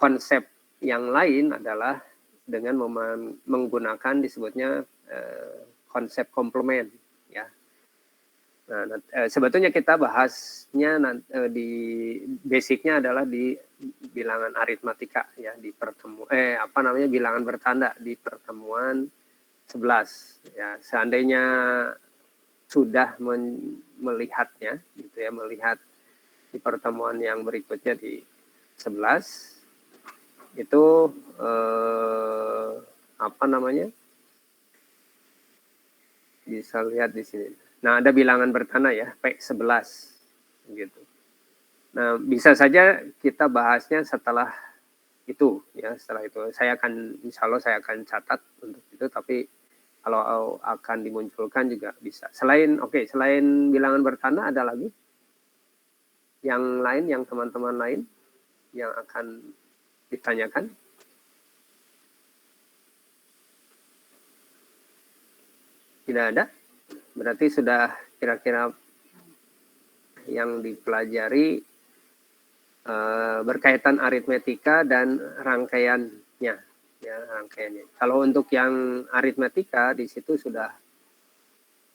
konsep yang lain adalah dengan menggunakan disebutnya konsep komplement ya. Nah, sebetulnya kita bahasnya di basicnya adalah di bilangan aritmatika ya, di bilangan bertanda di pertemuan 11 ya. Seandainya sudah melihatnya gitu ya, melihat di pertemuan yang berikutnya di 11 itu bisa lihat di sini. Nah, ada bilangan bertanda ya, P11 gitu. Nah, bisa saja kita bahasnya setelah itu ya, setelah itu insya Allah saya akan catat untuk itu, tapi kalau akan dimunculkan juga bisa. Selain bilangan bertanda ada lagi yang lain, yang teman-teman lain yang akan ditanyakan? Tidak ada? Berarti sudah kira-kira yang dipelajari berkaitan aritmetika dan rangkaiannya. Ya, rangkaiannya. Kalau untuk yang aritmetika di situ sudah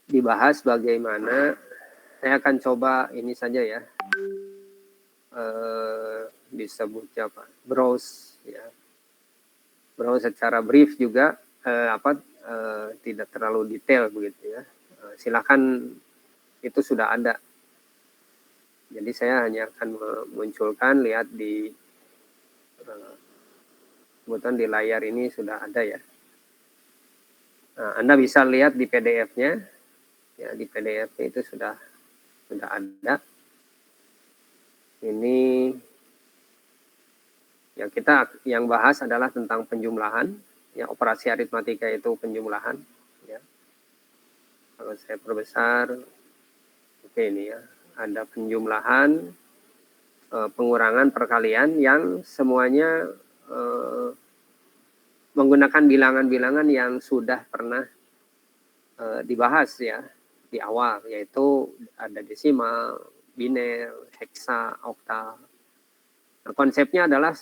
dibahas bagaimana. Saya akan coba ini saja ya, disebutnya apa? Browse ya. Browse secara brief juga tidak terlalu detail begitu ya. Silakan, itu sudah ada. Jadi saya hanya akan memunculkan, lihat di kebetulan di layar ini sudah ada ya. Nah, Anda bisa lihat di PDF-nya ya, di PDF itu sudah ada. Ini yang bahas adalah tentang penjumlahan ya, operasi aritmatika itu penjumlahan ya. Kalau saya perbesar, oke, ini ya, ada penjumlahan, pengurangan, perkalian yang semuanya menggunakan bilangan-bilangan yang sudah pernah dibahas ya di awal, yaitu ada desimal, biner, heksa, oktal. Nah, konsepnya adalah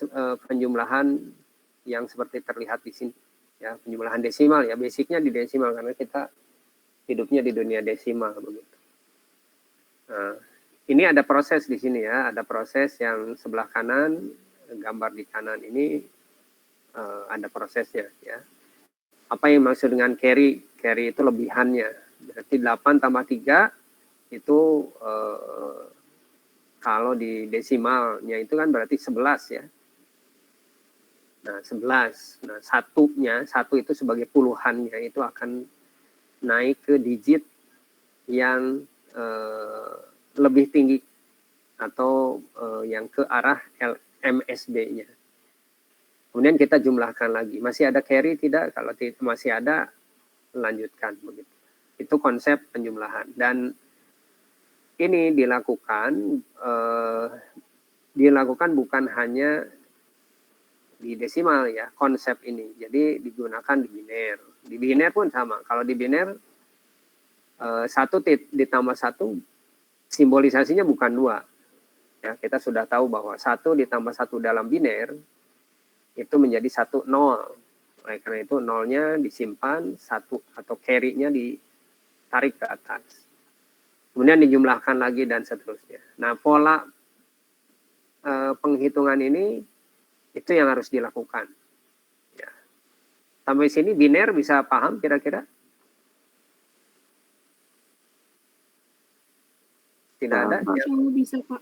penjumlahan yang seperti terlihat di sini ya, penjumlahan desimal ya, basicnya di desimal karena kita hidupnya di dunia desimal begitu. Nah, ini ada proses di sini ya, ada proses yang sebelah kanan, gambar di kanan ini ada prosesnya ya. Apa yang maksud dengan carry? Carry itu lebihannya. Berarti 8 tambah 3 itu kalau di desimalnya itu kan berarti 11 ya. Nah, 11. Nah, satu itu sebagai puluhannya itu akan naik ke digit yang lebih tinggi atau yang ke arah MSB-nya. Kemudian kita jumlahkan lagi. Masih ada carry tidak? Kalau masih ada, lanjutkan begitu. Itu konsep penjumlahan. Dan ini dilakukan bukan hanya di desimal ya, konsep ini. Jadi digunakan di biner. Di biner pun sama. Kalau di biner 1 ditambah 1 simbolisasinya bukan 2. Ya, kita sudah tahu bahwa 1 ditambah 1 dalam biner itu menjadi 1, 0. Oleh karena itu nolnya disimpan, 1 atau carry-nya ditarik ke atas. Kemudian dijumlahkan lagi dan seterusnya. Nah, pola penghitungan ini itu yang harus dilakukan. Ya. Sampai sini biner bisa paham kira-kira? Tidak ada? Yang bisa, Pak.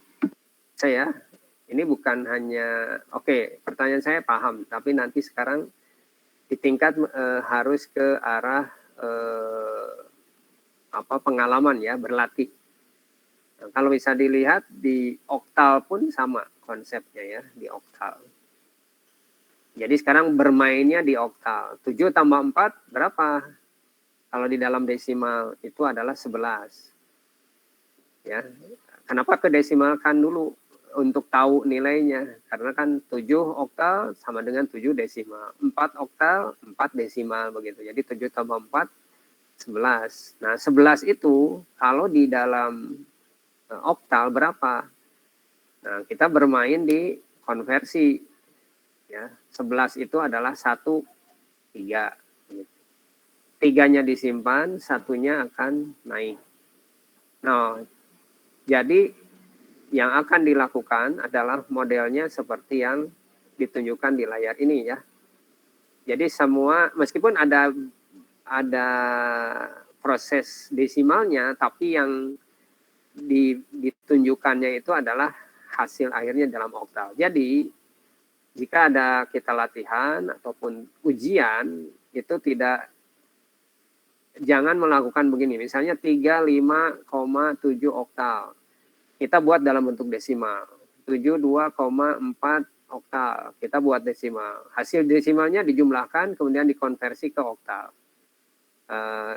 Saya, ini bukan hanya, pertanyaan saya paham, tapi nanti sekarang di tingkat harus ke arah pengalaman ya, berlatih. Nah, kalau bisa dilihat di oktal pun sama konsepnya ya, di oktal. Jadi sekarang bermainnya di oktal. 7 tambah 4 berapa? Kalau di dalam desimal itu adalah 11. Ya. Kenapa ke desimalkan dulu? Untuk tahu nilainya. Karena kan 7 oktal sama dengan 7 desimal. 4 oktal, 4 desimal begitu. Jadi 7 tambah 4, 11. Nah, 11 itu kalau di dalam oktal berapa? Nah, kita bermain di konversi. Ya, 11 itu adalah 1, 3. Tiganya disimpan, satunya akan naik. Nah, jadi yang akan dilakukan adalah modelnya seperti yang ditunjukkan di layar ini ya. Jadi semua meskipun ada proses desimalnya, tapi yang ditunjukkannya itu adalah hasil akhirnya dalam oktal. Jadi jika ada kita latihan ataupun ujian itu jangan melakukan begini. Misalnya 35,7 oktal. Kita buat dalam bentuk desimal. 72,4 oktal. Kita buat desimal. Hasil desimalnya dijumlahkan kemudian dikonversi ke oktal.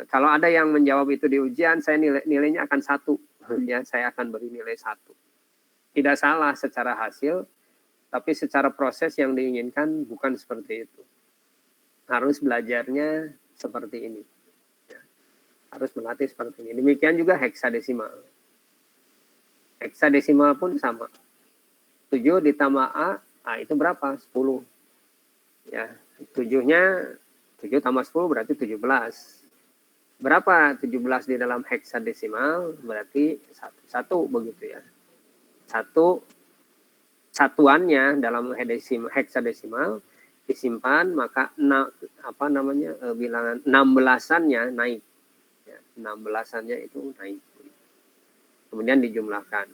Kalau ada yang menjawab itu di ujian, saya nilainya akan 1. Ya, saya akan beri nilai 1. Tidak salah secara hasil, tapi secara proses yang diinginkan bukan seperti itu. Harus belajarnya seperti ini. Ya, harus melatih seperti ini. Demikian juga heksadesimal. Heksadesimal pun sama. 7 ditambah A itu berapa? 10. Ya, 7-nya 7 tambah 10 berarti 17. Berapa 17 di dalam heksadesimal? Berarti 1 begitu ya. Satuannya dalam heksadesimal disimpan, maka bilangan 16-annya naik. Ya, 16-annya itu naik. Kemudian dijumlahkan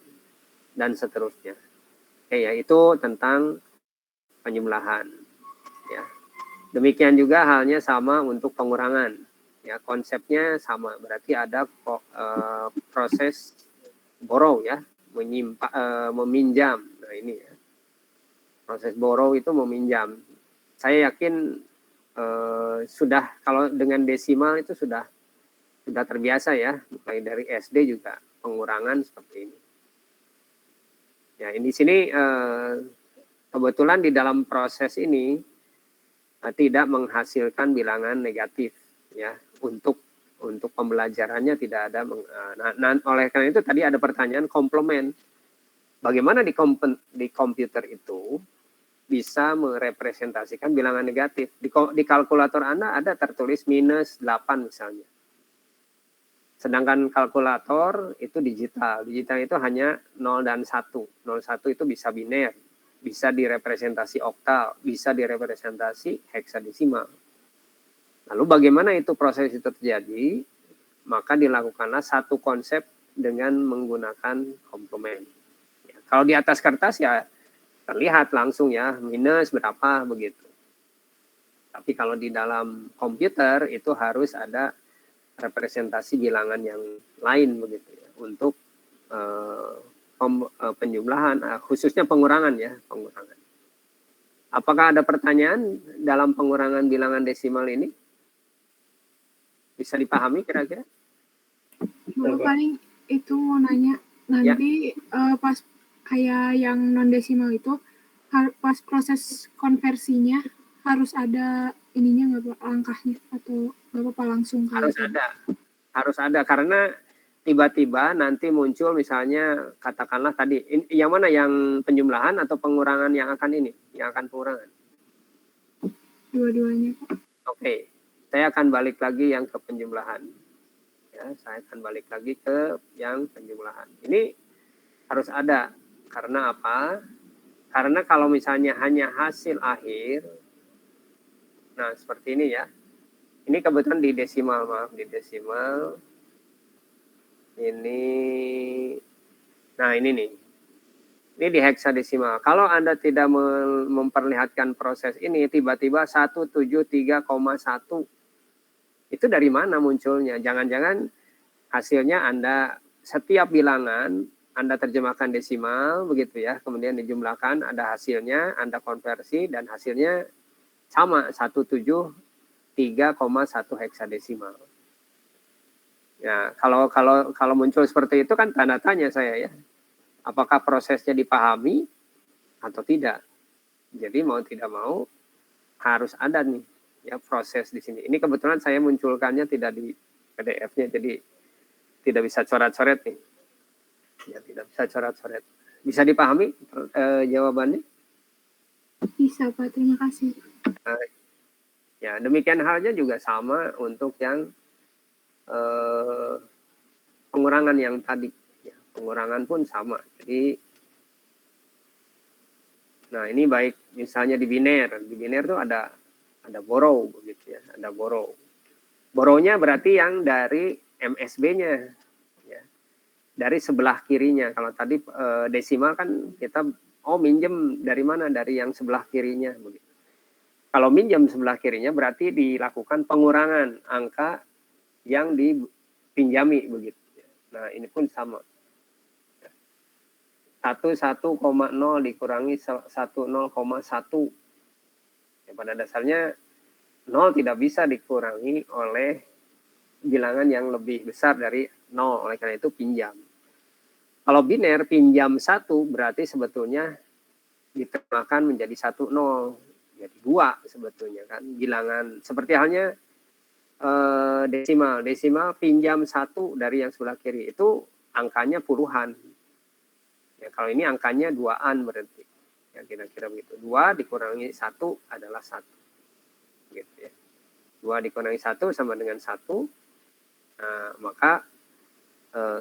dan seterusnya. Oke, ya itu tentang penjumlahan. Ya. Demikian juga halnya sama untuk pengurangan. Ya, konsepnya sama, berarti ada proses borrow ya, meminjam. Nah ini ya, proses borrow itu meminjam. Saya yakin sudah kalau dengan desimal itu sudah terbiasa ya, mulai dari SD juga pengurangan seperti ini. Ya, ini sini kebetulan di dalam proses ini tidak menghasilkan bilangan negatif ya, untuk pembelajarannya tidak ada. Oleh karena itu tadi ada pertanyaan komplement. Bagaimana di komputer itu bisa merepresentasikan bilangan negatif? Di kalkulator Anda ada tertulis -8 misalnya. Sedangkan kalkulator itu digital. Digital itu hanya 0 dan 1. 0, 1 itu bisa biner, bisa direpresentasi oktal, bisa direpresentasi heksadesimal. Lalu bagaimana itu proses itu terjadi? Maka dilakukanlah satu konsep dengan menggunakan komplement. Ya, kalau di atas kertas ya terlihat langsung ya, minus berapa begitu. Tapi kalau di dalam komputer itu harus ada representasi bilangan yang lain begitu ya, untuk penjumlahan, khususnya pengurangan ya, pengurangan. Apakah ada pertanyaan dalam pengurangan bilangan desimal ini? Bisa dipahami kira-kira? Paling itu mau nanya, nanti ya. Pas kayak yang non desimal itu, pas proses konversinya harus ada ininya nggak Pak, langkahnya, atau nggak apa-apa langsung? Harus ada, karena tiba-tiba nanti muncul misalnya katakanlah tadi, yang mana yang penjumlahan atau pengurangan yang akan pengurangan? Dua-duanya Pak. Oke. Saya akan balik lagi yang ke penjumlahan. Ya, saya akan balik lagi ke yang penjumlahan. Ini harus ada. Karena apa? Karena kalau misalnya hanya hasil akhir, nah seperti ini ya. Ini kebetulan di desimal, maaf, di desimal. Nah ini nih. Ini di heksadesimal. Kalau Anda tidak memperlihatkan proses ini, tiba-tiba 173,1. Itu dari mana munculnya? Jangan-jangan hasilnya Anda setiap bilangan Anda terjemahkan desimal begitu ya, kemudian dijumlahkan, ada hasilnya, Anda konversi dan hasilnya sama 173,1 heksadesimal. Ya, kalau muncul seperti itu kan tanda tanya saya ya. Apakah prosesnya dipahami atau tidak? Jadi mau tidak mau harus ada nih ya proses di sini. Ini kebetulan saya munculkannya tidak di PDF-nya, jadi tidak bisa coret-coret nih. Ya, tidak bisa coret-coret. Bisa dipahami jawabannya? Bisa Pak, terima kasih. Ya, demikian halnya juga sama untuk yang pengurangan yang tadi. Ya, pengurangan pun sama. Jadi, nah ini baik misalnya di biner. Di biner tuh ada borrow begitu ya, ada borrow. Borrow-nya berarti yang dari MSB-nya, ya, dari sebelah kirinya. Kalau tadi desimal kan kita minjem dari mana? Dari yang sebelah kirinya. Begitu. Kalau minjem sebelah kirinya berarti dilakukan pengurangan angka yang dipinjami begitu. Nah ini pun sama. 1,0 dikurangi 10,1. Ya, pada dasarnya 0 tidak bisa dikurangi oleh bilangan yang lebih besar dari 0. Oleh karena itu pinjam. Kalau biner pinjam 1 berarti sebetulnya diterjemahkan menjadi 1,0. Jadi 2 sebetulnya kan. Bilangan seperti halnya desimal. Desimal pinjam 1 dari yang sebelah kiri. Itu angkanya puluhan. Ya, kalau ini angkanya 2-an berarti. Ya, kira-kira begitu. 2 dikurangi 1 adalah 1. Gitu ya. 2 dikurangi 1 sama dengan 1. Nah, maka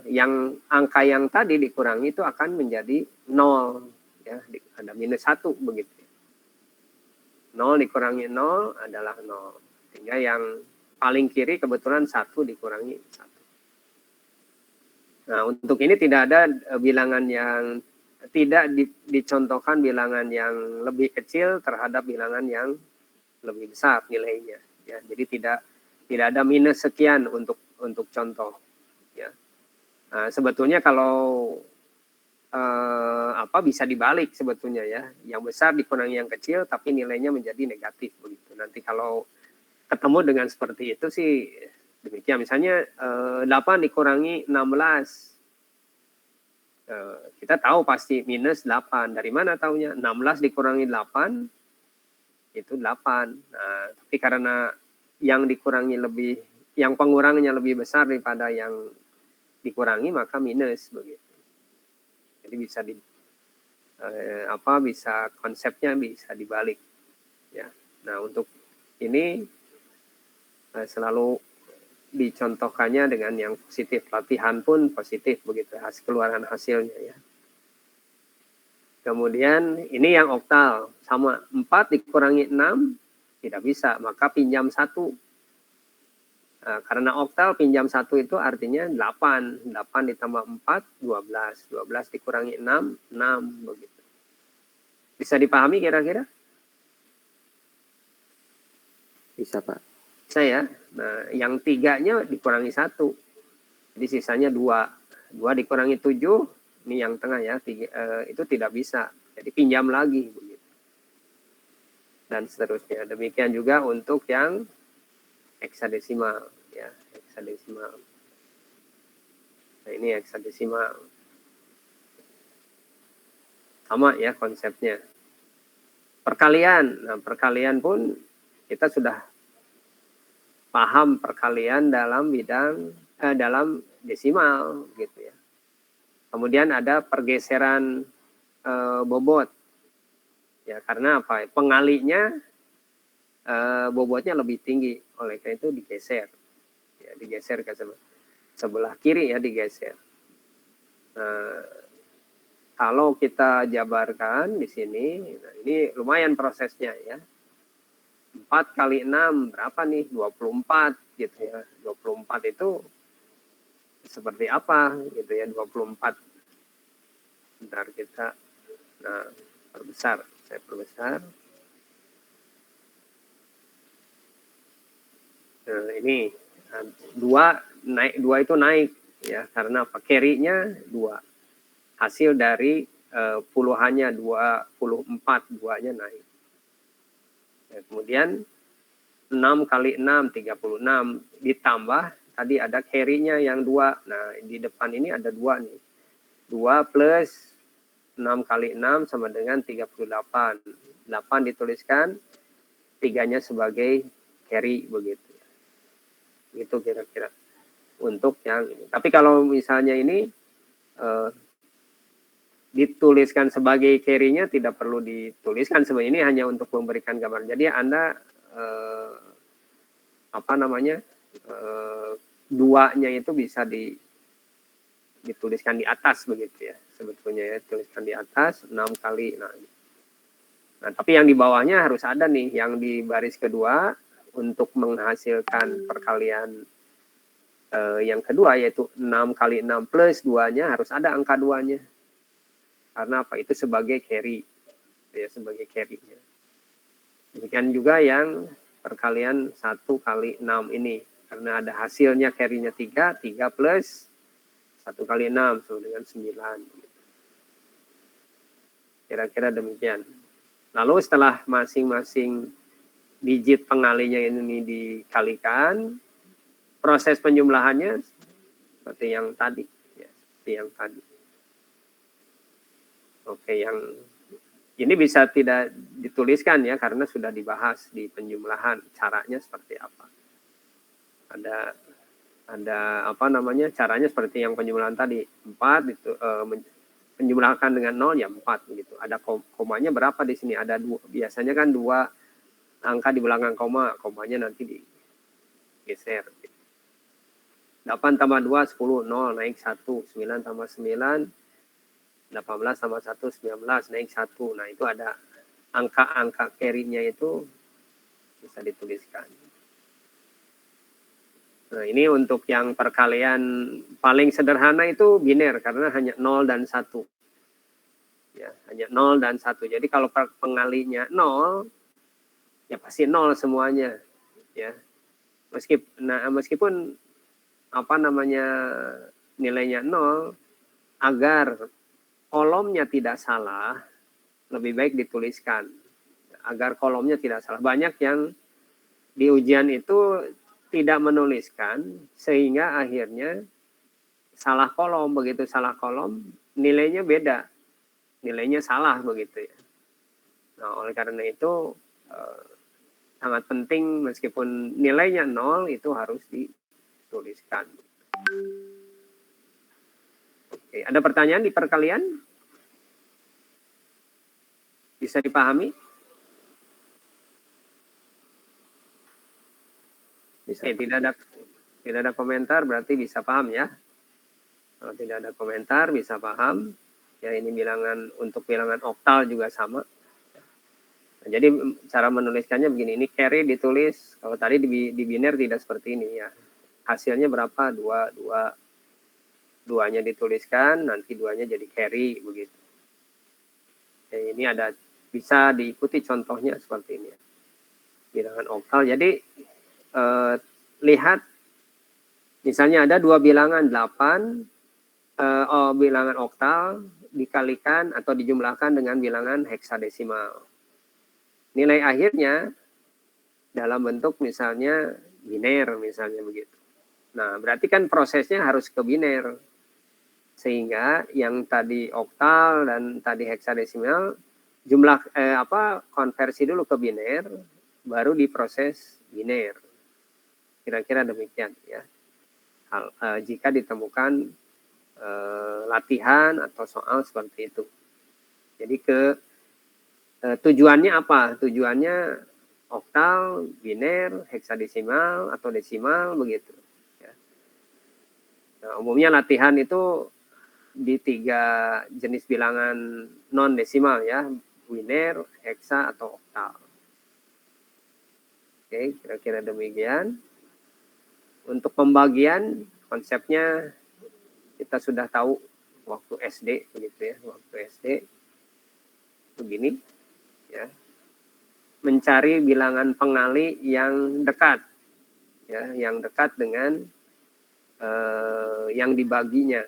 yang angka yang tadi dikurangi itu akan menjadi 0. Ya, ada minus 1 begitu. 0 dikurangi 0 adalah 0. Sehingga yang paling kiri kebetulan 1 dikurangi 1. Nah, untuk ini tidak ada bilangan yang tidak dicontohkan bilangan yang lebih kecil terhadap bilangan yang lebih besar nilainya. Ya, jadi tidak ada minus sekian untuk contoh. Ya. Nah, sebetulnya kalau bisa dibalik sebetulnya ya, yang besar dikurangi yang kecil tapi nilainya menjadi negatif begitu. Nanti kalau ketemu dengan seperti itu sih demikian. Misalnya 8 dikurangi 16. Kita tahu pasti minus 8. Dari mana taunya? 16 dikurangi 8 itu 8. Nah, tapi karena yang dikurangi yang pengurangannya lebih besar daripada yang dikurangi maka minus begitu. Jadi bisa bisa konsepnya bisa dibalik ya. Nah, untuk ini selalu dicontohkannya dengan yang positif. Latihan pun positif begitu keluaran hasilnya ya. Kemudian ini yang oktal sama 4 dikurangi 6 tidak bisa, maka pinjam 1. Nah, karena oktal pinjam 1 itu artinya 8. 8 ditambah 4, 12. 12 dikurangi 6, 6 begitu. Bisa dipahami kira-kira? Bisa, Pak. Bisa ya. Nah, yang 3-nya dikurangi 1. Jadi sisanya 2. 2 dikurangi 7, ini yang tengah ya, itu tidak bisa. Jadi pinjam lagi begitu. Dan seterusnya. Demikian juga untuk yang heksadesimal ya, heksadesimal. Nah, ini heksadesimal. Sama ya konsepnya. Perkalian. Nah, perkalian pun kita sudah paham perkalian dalam bidang dalam desimal gitu ya. Kemudian ada pergeseran bobot. Ya, karena apa? Pengalinya bobotnya lebih tinggi, oleh karena itu digeser. Ya, digeser ke sebelah kiri ya, digeser. Kalau kita jabarkan di sini, nah ini lumayan prosesnya ya. 4 kali 6 berapa nih? 24 gitu ya. 24 itu seperti apa gitu ya, 24. Bentar kita perbesar. Saya perbesar. Nah, ini 2 itu naik ya, karena apa? Carry-nya 2. Hasil dari puluhannya 24, 2-nya naik. Ya, kemudian 6 kali 6, 36. Ditambah, tadi ada carry-nya yang 2. Nah, di depan ini ada 2 nih. 2 plus 6 kali 6 sama dengan 38. 8 dituliskan, 3-nya sebagai carry begitu. Itu kira-kira untuk yang ini. Tapi kalau misalnya ini dituliskan sebagai carry-nya tidak perlu dituliskan, sebenarnya ini hanya untuk memberikan gambar. Jadi Anda duanya itu bisa dituliskan di atas begitu ya, sebetulnya ya, tuliskan di atas 6 kali. Nah, tapi yang di bawahnya harus ada nih, yang di baris kedua untuk menghasilkan perkalian yang kedua, yaitu 6 kali 6 plus 2-nya harus ada angka 2-nya. Karena apa? Itu sebagai carry. Ya, sebagai carry-nya. Demikian juga yang perkalian 1 kali 6 ini. Karena ada hasilnya carry-nya 3 plus 1 kali 6 sama dengan 9. Kira-kira demikian. Lalu setelah masing-masing digit pengalinya ini dikalikan, proses penjumlahannya seperti yang tadi. Ya, seperti yang tadi. Oke, yang ini bisa tidak dituliskan ya, karena sudah dibahas di penjumlahan caranya seperti apa. Ada caranya seperti yang penjumlahan tadi, 4 itu penjumlahkan dengan 0 ya 4 begitu. Ada komanya berapa di sini? Ada 2. Biasanya kan 2 angka di belakang komanya nanti digeser. 8 tambah 2 10, 0 naik 1, 9 tambah 9 18 tambah 1 19 naik 1. Nah, itu ada angka-angka carry-nya itu bisa dituliskan. Nah, ini untuk yang perkalian paling sederhana itu biner karena hanya 0 dan 1. Ya, hanya 0 dan 1. Jadi kalau pengalinya 0, ya pasti 0 semuanya. Ya. Meskipun nilainya 0, agar kolomnya tidak salah, lebih baik dituliskan. Agar kolomnya tidak salah. Banyak yang di ujian itu tidak menuliskan, sehingga akhirnya salah kolom. Begitu salah kolom, nilainya beda. Nilainya salah begitu ya. Nah, oleh karena itu sangat penting meskipun nilainya 0 itu harus dituliskan. Oke, ada pertanyaan di perkalian? Bisa dipahami? Bisa. Oke, tidak ada komentar berarti bisa paham ya. Kalau tidak ada komentar bisa paham. Ya, ini untuk bilangan oktal juga sama. Nah, jadi cara menuliskannya begini, ini carry ditulis, kalau tadi di biner tidak seperti ini ya. Hasilnya berapa? 2-nya dituliskan, nanti 2-nya jadi carry begitu. Ya, ini bisa diikuti contohnya seperti ini ya. Bilangan oktal. Jadi lihat misalnya ada 2 bilangan 8 bilangan oktal dikalikan atau dijumlahkan dengan bilangan heksadesimal. Nilai akhirnya dalam bentuk misalnya biner misalnya begitu. Nah, berarti kan prosesnya harus ke biner. Sehingga yang tadi oktal dan tadi heksadesimal konversi dulu ke biner, baru diproses biner. Kira-kira demikian ya. Jika ditemukan latihan atau soal seperti itu. Jadi tujuannya apa? Tujuannya oktal, biner, heksadesimal atau desimal begitu. Ya. Nah, umumnya latihan itu di 3 jenis bilangan non desimal ya, biner, heksa atau oktal. Oke, kira-kira demikian. Untuk pembagian konsepnya kita sudah tahu waktu SD begitu ya, waktu SD begini ya. Mencari bilangan pengali yang dekat ya, yang dekat dengan yang dibaginya.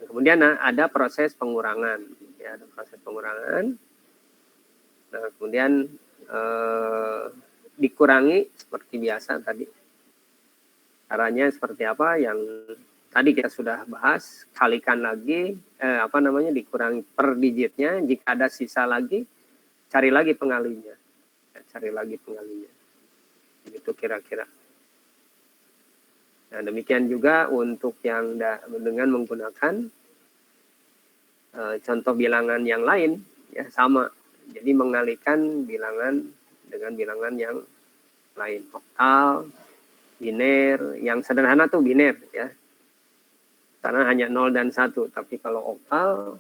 Kemudian ada proses pengurangan ya, ada proses pengurangan. Nah, kemudian dikurangi seperti biasa tadi. Caranya seperti apa yang tadi kita sudah bahas, kalikan lagi dikurangi per digitnya, jika ada sisa lagi cari lagi pengalinya. Cari lagi pengalinya. Begitu kira-kira. Nah, demikian juga untuk yang dengan menggunakan contoh bilangan yang lain ya sama. Jadi mengalihkan bilangan dengan bilangan yang lain. Oktal, biner, yang sederhana tuh biner ya. Karena hanya 0 dan 1. Tapi kalau oktal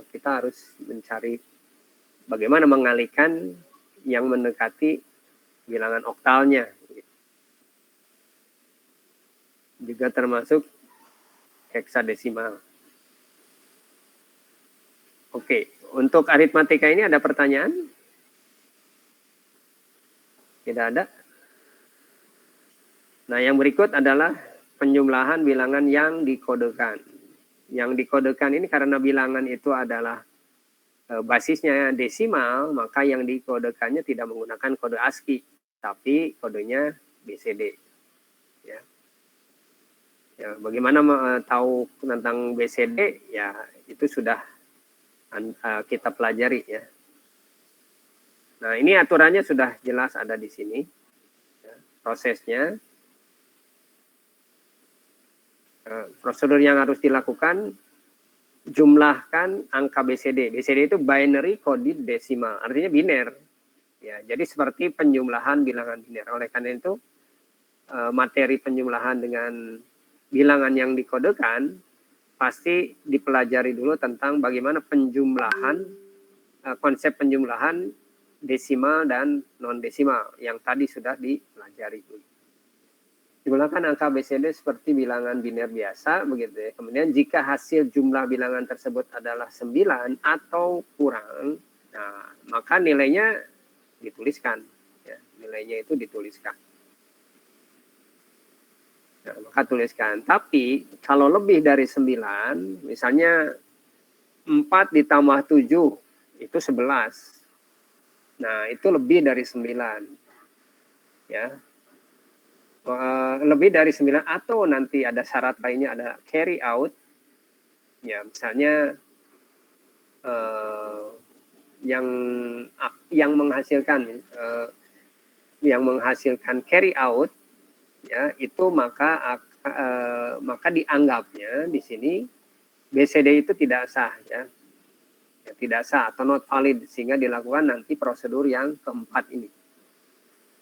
kita harus mencari bagaimana mengalihkan yang mendekati bilangan oktalnya. Juga termasuk heksadesimal. Oke, untuk aritmatika ini ada pertanyaan? Tidak ada? Nah, yang berikut adalah penjumlahan bilangan yang dikodekan. Yang dikodekan ini karena bilangan itu adalah basisnya desimal, maka yang dikodekannya tidak menggunakan kode ASCII, tapi kodenya BCD. Ya. Ya, bagaimana tahu tentang BCD? Ya, itu sudah kita pelajari ya. Nah, ini aturannya sudah jelas ada di sini. Ya, prosesnya. Prosedur yang harus dilakukan, jumlahkan angka BCD. BCD itu binary coded decimal, artinya biner. Ya, jadi seperti penjumlahan bilangan biner. Oleh karena itu, materi penjumlahan dengan bilangan yang dikodekan pasti dipelajari dulu tentang bagaimana penjumlahan, konsep penjumlahan desimal dan non-desimal yang tadi sudah dipelajari dulu. Digunakan angka BCD seperti bilangan biner biasa, begitu ya. Kemudian jika hasil jumlah bilangan tersebut adalah 9 atau kurang, nah, maka nilainya dituliskan. Ya, nilainya itu dituliskan. Nah, maka tuliskan. Tapi kalau lebih dari 9, misalnya 4 ditambah 7, itu 11. Nah, itu lebih dari 9. Ya. Lebih dari 9 atau nanti ada syarat lainnya, ada carry out. Ya, misalnya yang menghasilkan carry out ya, itu maka dianggapnya di sini BCD itu tidak sah ya. Ya, tidak sah atau not valid, sehingga dilakukan nanti prosedur yang keempat ini.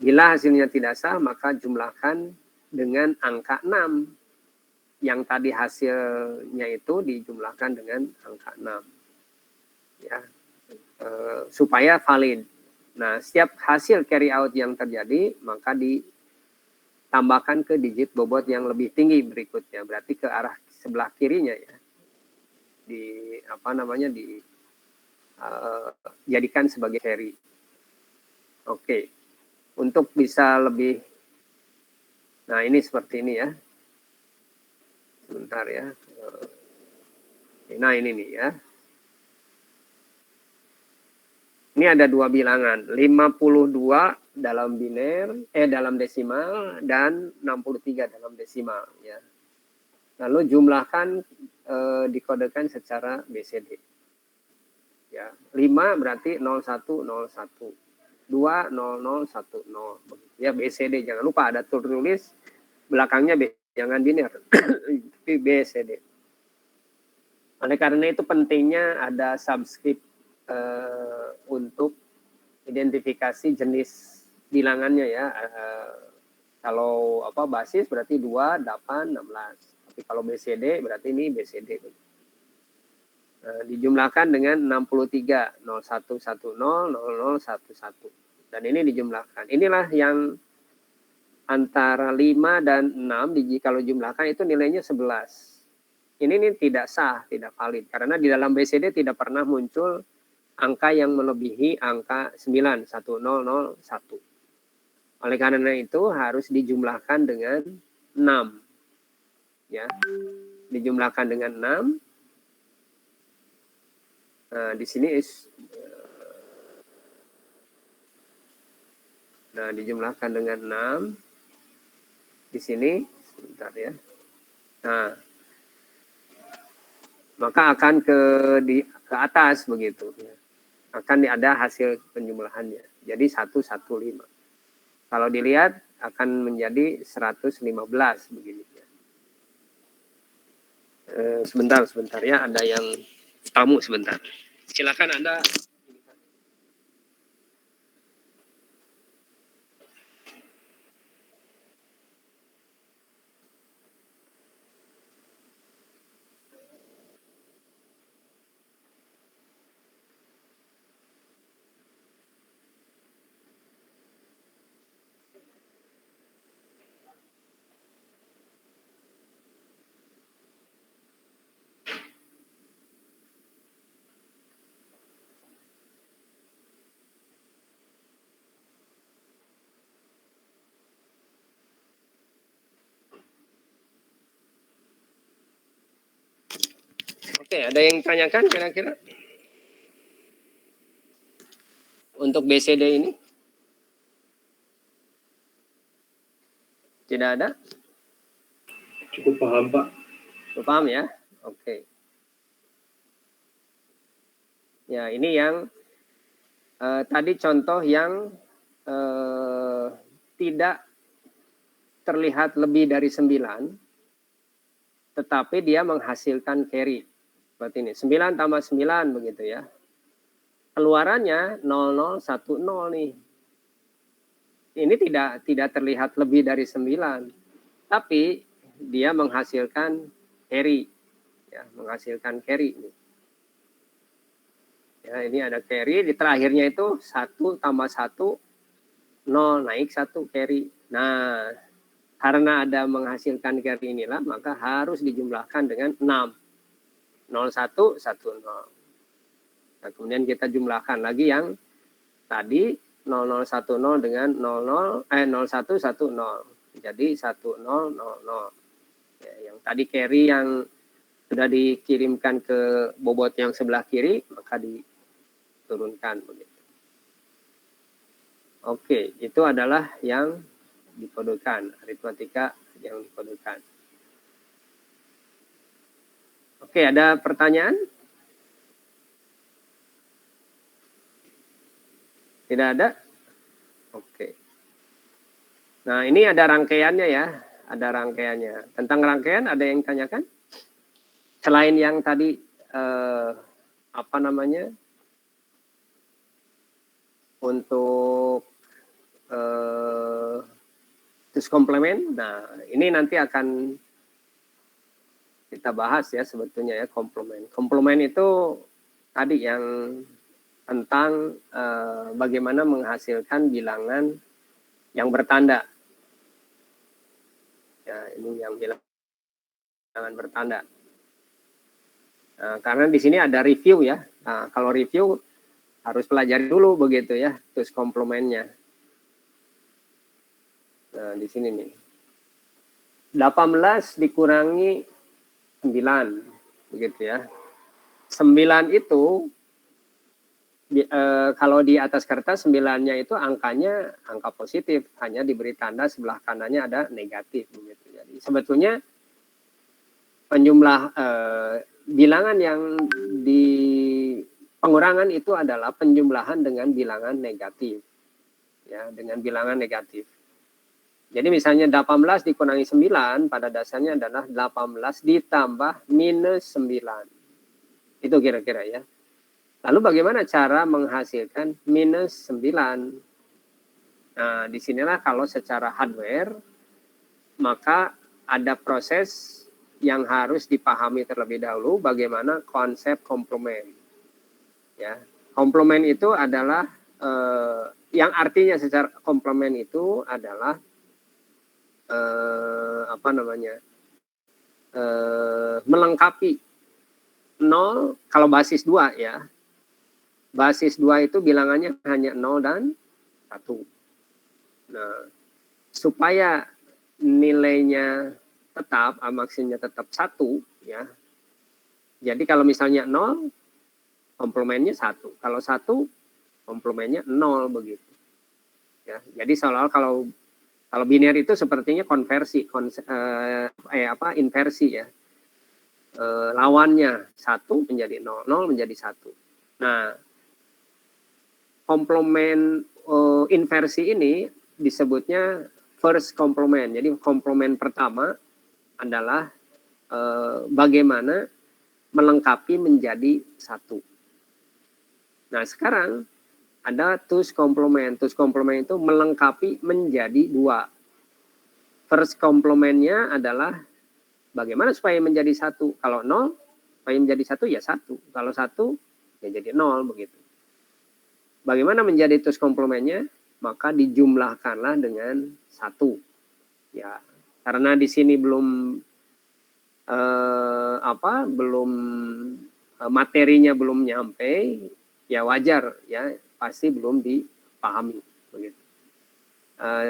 Bila hasilnya tidak sah, maka jumlahkan dengan angka 6. Yang tadi hasilnya itu dijumlahkan dengan angka 6. Ya, supaya valid. Nah, setiap hasil carry out yang terjadi, maka ditambahkan ke digit bobot yang lebih tinggi berikutnya. Berarti ke arah sebelah kirinya ya. Jadikan sebagai carry. Oke. Untuk bisa lebih, nah ini seperti ini ya. Sebentar ya. Nah ini nih ya. Ini ada dua bilangan, 52 dalam biner, dalam desimal, dan 63 dalam desimal ya. Lalu jumlahkan, dikodekan secara BCD. Ya, 5 berarti 0101. 20010 ya, BCD, jangan lupa ada tertulis belakangnya B, jangan biner. Tapi BCD. Oleh karena itu pentingnya ada subscript untuk identifikasi jenis bilangannya ya. Kalau basis berarti 2, 8, 16. Tapi kalau BCD berarti ini BCD. Dijumlahkan dengan 63, 0110, 0011. Dan ini dijumlahkan. Inilah yang antara 5 dan 6, kalau jumlahkan itu nilainya 11. Ini tidak sah, tidak valid. Karena di dalam BCD tidak pernah muncul angka yang melebihi angka 9, 1001. Oleh karena itu harus dijumlahkan dengan 6. Ya. Dijumlahkan dengan 6. Nah, di sini dijumlahkan dengan 6. Di sini, sebentar ya. Nah, maka akan ke atas begitu. Akan ada hasil penjumlahannya. Jadi 115. Kalau dilihat akan menjadi 115 begini. Sebentar ya, ada yang tamu sebentar. Silakan Anda. Oke, ada yang tanyakan kira-kira untuk BCD ini? Tidak ada? Cukup paham, Pak. Cukup paham ya? Oke. Ya, ini yang tadi contoh yang tidak terlihat lebih dari 9, tetapi dia menghasilkan carry. Seperti ini, 9 tambah 9 begitu ya. Keluarannya 0010 nih. Ini tidak terlihat lebih dari 9, tapi dia menghasilkan carry. Ya, menghasilkan carry nih. Ya, ini ada carry, di terakhirnya itu 1 tambah 1, 0, naik 1 carry. Nah, karena ada menghasilkan carry inilah, maka harus dijumlahkan dengan 6. 01, 10. Nah, kemudian kita jumlahkan lagi yang tadi 0010 dengan 0110. Jadi 1000. Ya, yang tadi carry yang sudah dikirimkan ke bobot yang sebelah kiri, maka diturunkan begitu. Oke, itu adalah yang dikodekan, aritmatika yang dikodekan. Oke, ada pertanyaan? Tidak ada? Oke. Nah, ini ada rangkaiannya ya, ada rangkaiannya. Tentang rangkaian ada yang tanyakan? Selain yang tadi apa namanya? Untuk terus komplement. Nah, ini nanti akan kita bahas ya sebetulnya ya komplement. Komplement itu tadi yang tentang bagaimana menghasilkan bilangan yang bertanda. Ya, ini yang bilangan bertanda. Nah, karena di sini ada review ya. Nah, kalau review harus pelajari dulu begitu ya, terus komplementnya. Nah, di sini nih. 18 dikurangi 9, begitu ya. 9 itu, kalau di atas kertas 9-nya itu angkanya angka positif, hanya diberi tanda sebelah kanannya ada negatif. Begitu. Jadi sebetulnya penjumlah bilangan yang di pengurangan itu adalah penjumlahan dengan bilangan negatif. Ya, dengan bilangan negatif. Jadi misalnya 18 dikurangi 9 pada dasarnya adalah 18 ditambah minus 9. Itu kira-kira ya. Lalu bagaimana cara menghasilkan minus 9? Nah, disinilah kalau secara hardware, maka ada proses yang harus dipahami terlebih dahulu bagaimana konsep komplement. Ya, komplement itu adalah yang artinya secara komplement itu adalah apa namanya melengkapi 0 kalau basis 2 ya. Basis 2 itu bilangannya hanya 0 dan 1. Nah, supaya nilainya tetap, maksudnya tetap 1 ya. Jadi kalau misalnya 0, komplemennya 1. Kalau 1, komplemennya 0 begitu. Ya, jadi seolah-olah kalau biner itu sepertinya konversi, inversi ya. Lawannya 1 menjadi 0, 0 menjadi 1. Nah, komplement inversi ini disebutnya first complement. Jadi komplement pertama adalah bagaimana melengkapi menjadi satu. Nah sekarang ada tus komplement. Tus komplement itu melengkapi menjadi dua. First komplementnya adalah bagaimana supaya menjadi satu. Kalau 0, supaya menjadi satu ya satu. Kalau satu ya jadi 0 begitu. Bagaimana menjadi tus komplementnya? Maka dijumlahkanlah dengan satu. Ya, karena di sini belum materinya belum nyampe, ya wajar ya, pasti belum dipahami begitu.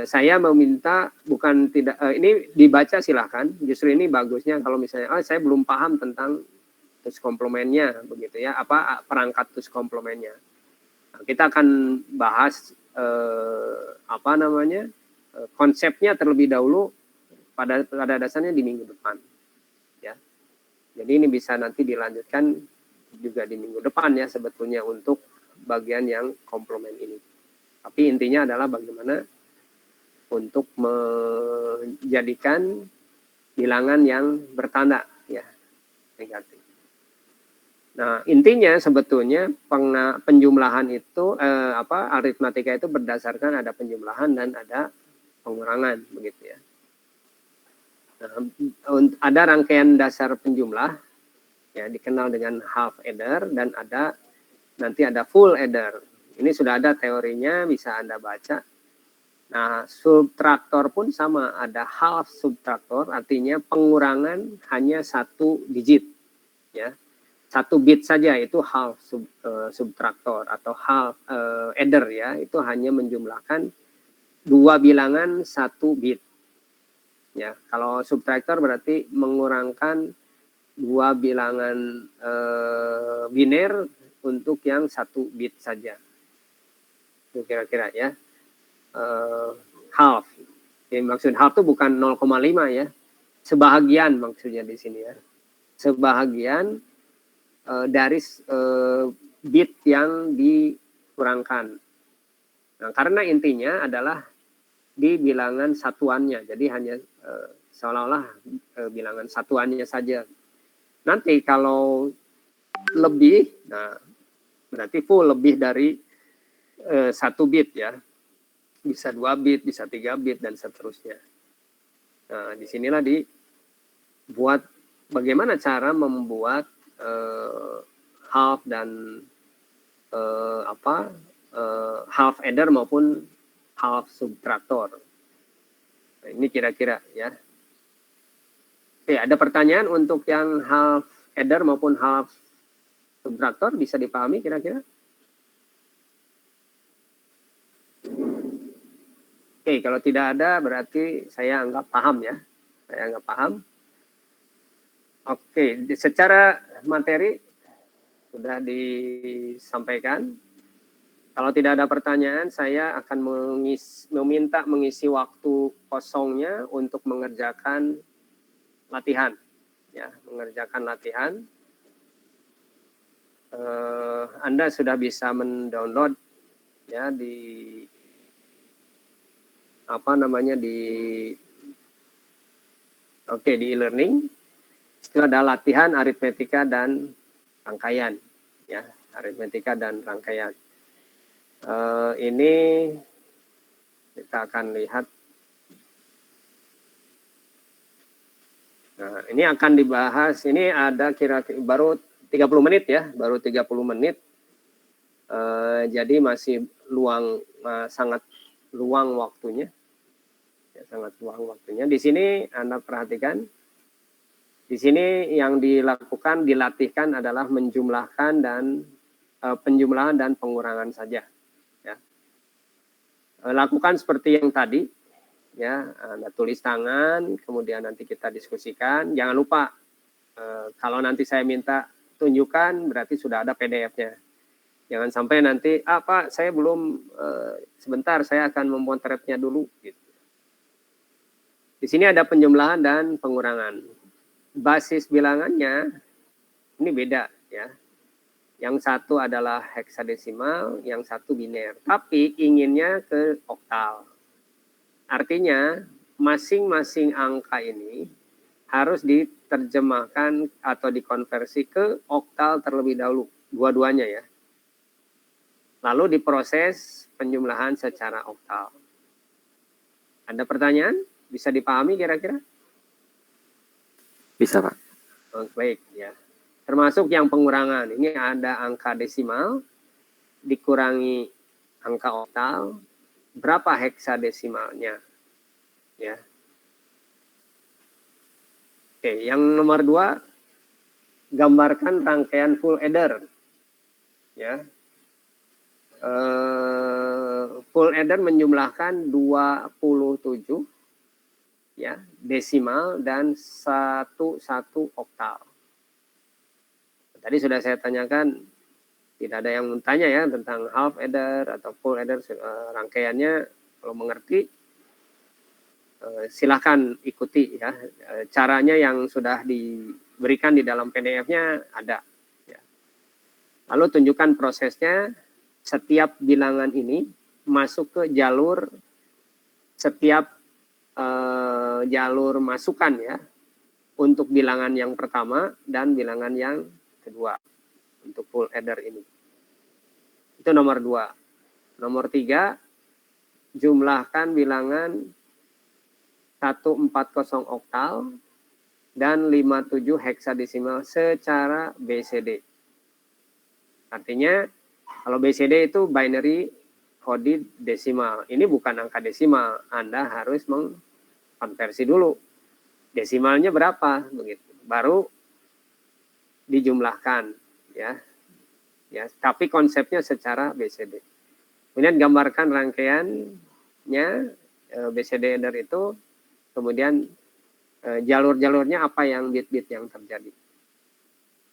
Saya meminta bukan tidak ini dibaca silahkan, justru ini bagusnya kalau misalnya saya belum paham tentang tus komplementnya begitu ya, apa perangkat tus komplementnya. Nah, kita akan bahas konsepnya terlebih dahulu pada dasarnya di minggu depan. Ya. Jadi ini bisa nanti dilanjutkan juga di minggu depan ya sebetulnya untuk bagian yang komplement ini. Tapi intinya adalah bagaimana untuk menjadikan bilangan yang bertanda ya negatif. Nah, intinya sebetulnya penjumlahan itu aritmatika itu berdasarkan ada penjumlahan dan ada pengurangan begitu ya. Nah, ada rangkaian dasar penjumlah ya dikenal dengan half adder dan nanti ada full adder. Ini sudah ada teorinya, bisa Anda baca. Nah, subtraktor pun sama, ada half subtraktor, artinya pengurangan hanya satu digit ya. Satu bit saja itu half subtraktor atau half adder ya, itu hanya menjumlahkan dua bilangan satu bit. Ya, kalau subtraktor berarti mengurangkan dua bilangan biner untuk yang satu bit saja. Itu kira-kira ya. Half. Jadi maksud half itu bukan 0,5 ya. Sebahagian maksudnya di sini ya. Sebahagian dari bit yang dikurangkan. Nah, karena intinya adalah di bilangan satuannya. Jadi hanya seolah-olah bilangan satuannya saja. Nanti kalau lebih, nah berarti full lebih dari 1 bit ya. Bisa 2 bit, bisa 3 bit dan seterusnya. Nah, disinilah dibuat bagaimana cara membuat half dan half adder maupun half subtraktor. Nah, ini kira-kira ya. Oke, ada pertanyaan untuk yang half adder maupun half subtraktor bisa dipahami kira-kira? Oke, kalau tidak ada berarti saya anggap paham ya. Saya anggap paham. Oke, secara materi sudah disampaikan. Kalau tidak ada pertanyaan, saya akan meminta mengisi waktu kosongnya untuk mengerjakan latihan. Ya, mengerjakan latihan. Anda sudah bisa mendownload ya di di e-learning. Itu ada latihan aritmetika dan rangkaian ya, aritmetika dan rangkaian. Ini kita akan lihat. Nah, ini akan dibahas, ini ada kira-kira baru 30 menit ya, baru 30 menit. Jadi masih sangat luang waktunya. Ya, sangat luang waktunya. Di sini Anda perhatikan, di sini yang dilatihkan adalah menjumlahkan dan penjumlahan dan pengurangan saja. Ya. Lakukan seperti yang tadi, ya, Anda tulis tangan, kemudian nanti kita diskusikan. Jangan lupa, kalau nanti saya minta tunjukkan, berarti sudah ada PDF-nya. Jangan sampai nanti, Pak, saya belum, sebentar, saya akan memotretnya dulu. Gitu. Di sini ada penjumlahan dan pengurangan. Basis bilangannya, ini beda ya. Yang satu adalah heksadesimal, yang satu biner. Tapi inginnya ke oktal. Artinya, masing-masing angka ini harus diterjemahkan atau dikonversi ke oktal terlebih dahulu, dua-duanya ya. Lalu diproses penjumlahan secara oktal. Ada pertanyaan? Bisa dipahami kira-kira? Bisa, Pak. Oh, baik ya. Termasuk yang pengurangan. Ini ada angka desimal dikurangi angka oktal. Berapa heksadesimalnya? Ya. Oke, yang nomor 2, gambarkan rangkaian full adder. Ya. Full adder menjumlahkan 27 ya, desimal dan 11 oktal. Tadi sudah saya tanyakan, tidak ada yang bertanya ya tentang half adder atau full adder, rangkaiannya kalau mengerti silahkan ikuti ya. Caranya yang sudah diberikan di dalam PDF-nya ada. Ya. Lalu tunjukkan prosesnya, setiap bilangan ini masuk ke jalur, setiap jalur masukan ya, untuk bilangan yang pertama dan bilangan yang kedua untuk full adder ini. Itu nomor 2. Nomor 3, jumlahkan bilangan 140 oktal dan 57 heksadesimal secara BCD. Artinya kalau BCD itu binary coded desimal. Ini bukan angka desimal. Anda harus mengkonversi dulu. Desimalnya berapa begitu. Baru dijumlahkan ya. Ya, tapi konsepnya secara BCD. Kemudian gambarkan rangkaiannya BCD adder itu, kemudian jalur-jalurnya apa yang bit-bit yang terjadi.